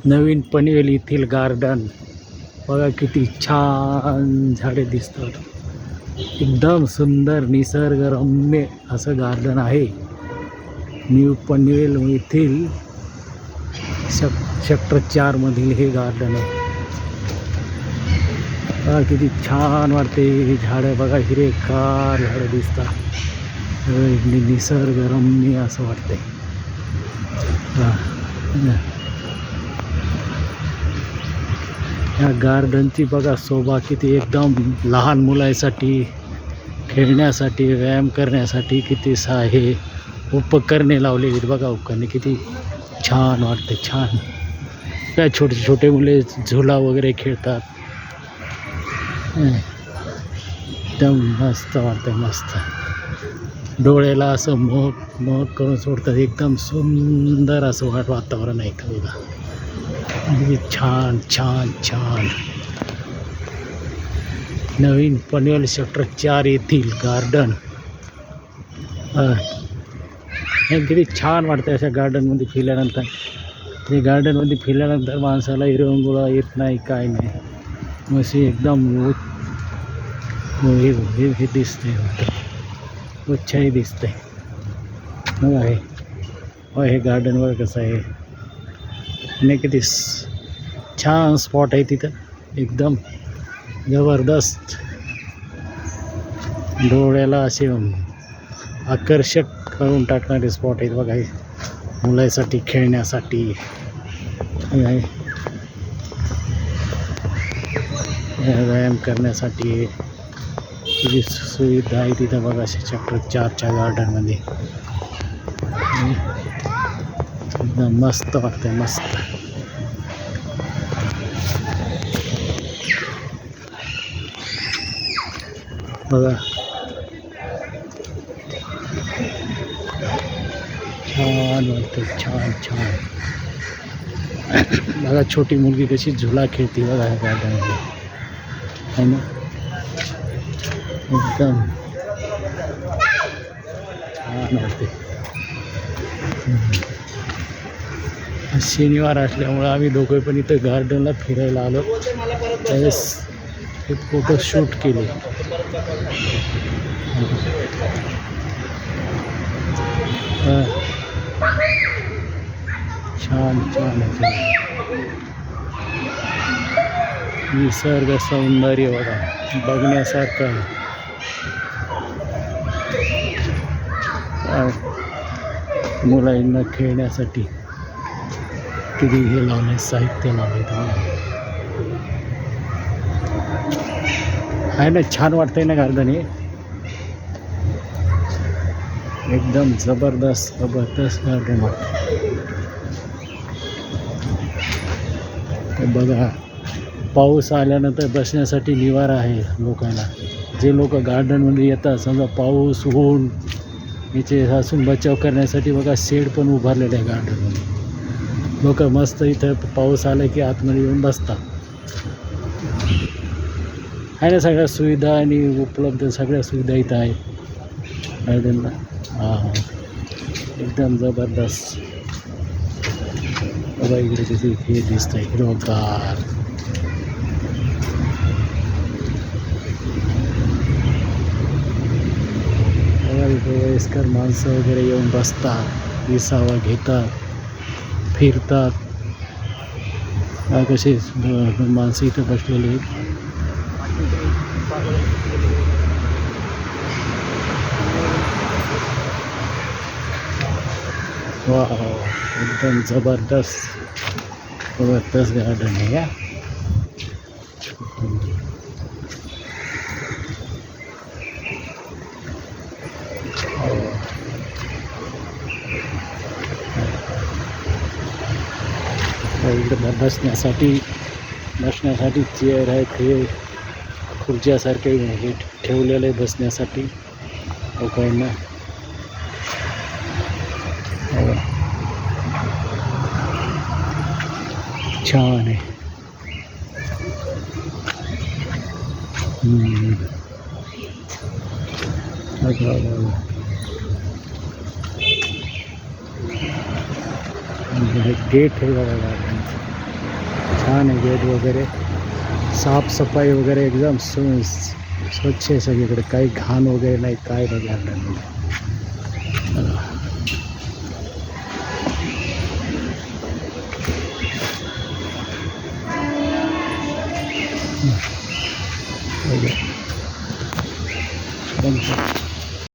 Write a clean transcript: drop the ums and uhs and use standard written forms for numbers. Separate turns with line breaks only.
नवीन पनवेल येथील गार्डन बघा, किती छान झाडे दिसतात. एकदम सुंदर निसर्गरम्य असं गार्डन आहे. न्यू पनवेल येथील सेक्टर 4 मधील हे गार्डन आहे. बघा किती छान वाटते. झाडं बघा, हिरवेगार झाडं दिसतात. निसर्गरम्य असं वाटतंय. या गार्डनची बघा शोभा किती. एकदम लहान मुलांसाठी खेळण्यासाठी, व्यायाम करण्यासाठी किती हे उपकरणे लावलेली बघा. उपकरणे किती छान वाटते. छान. त्या छोटे छोटे मुले झुला वगैरे खेळतात. एकदम मस्त वाटतं. मस्त डोळ्याला असं मोहक मोहक करून सोडतात. एकदम सुंदर असं वातावरण आहे इथं बघा. छान छान छान. नवीन पनवेल सेक्टर 4 येथील गार्डन. हे किती छान वाटतं अशा गार्डनमध्ये फिरल्यानंतर. ते गार्डनमध्ये फिरल्यानंतर माणसाला हिरवंगोळा येत नाही, काय नाही. मग एकदम हे दिसते, उच्छाही दिसते. मग आहे हे गार्डनवर कसं आहे आणि किती छान स्पॉट आहे तिथं. एकदम जबरदस्त, डोळ्याला असे आकर्षक करून टाकणारे स्पॉट आहेत बघा. हे मुलांसाठी खेळण्यासाठी व्यायाम करण्यासाठी किती सुविधा आहे तिथं बघा. सेक्टर 4च्या गार्डनमध्ये एकदम मस्त वाटतंय. मस्त. बघा छान वाटतं. छान छान. बघा छोटी मुलगी कशी झुला खेळते बघा या गार्डनमध्ये, है ना. एकदम छान वाटते. शनिवार असल्यामुळं आम्ही दोघे पण इथं गार्डनला फिरायला आलो. त्यावेळेस हे फोटो शूट केले. छान छान आहे. निसर्ग सौंदर्य बघा, बघण्यासारखं. मुलांना खेळण्यासाठी किती हे लावले, साहित्य लावले आहे ना. छान वाटतंय ना गार्डन हे. एकदम जबरदस्त जबरदस्त गार्डन वाटतं. बघा, पाऊस आल्यानंतर बसण्यासाठी निवारा आहे लोकांना. जे लोक गार्डनमध्ये येतात, समजा पाऊस ऊन याचे असून बचाव करण्यासाठी बघा शेड पण उभारलेलं आहे गार्डनमध्ये. लोक मस्त इथं पाऊस आला की आतमध्ये येऊन बसतात. आहे ना सगळ्या सुविधा आणि उपलब्ध सगळ्या सुविधा इथं आहेत गार्डनला. एकदम जबरदस्त. बघा इकडे किती हे दिसतंय हिरवगार. बघा इथे वयस्कर माणसं वगैरे येऊन बसतात, विसावा घेतात, फिरतात. कसे माणसं इथं बसलेले आहेत. वा, एकदम जबरदस्त जबरदस्त गार्डन आहे या. इकडे बसण्यासाठी चेअर आहेत. हे खुर्च्यासारखे हे ठेवलेलं आहे बसण्यासाठी लोकांना. छान आहे. गेट आहे बघा गार्डनचं. छान आहे गेट वगैरे, साफसफाई वगैरे एकदम स्वच्छ आहे सगळीकडे, काही घाण वगैरे नाही काय नाही गार्डनमध्ये. बघा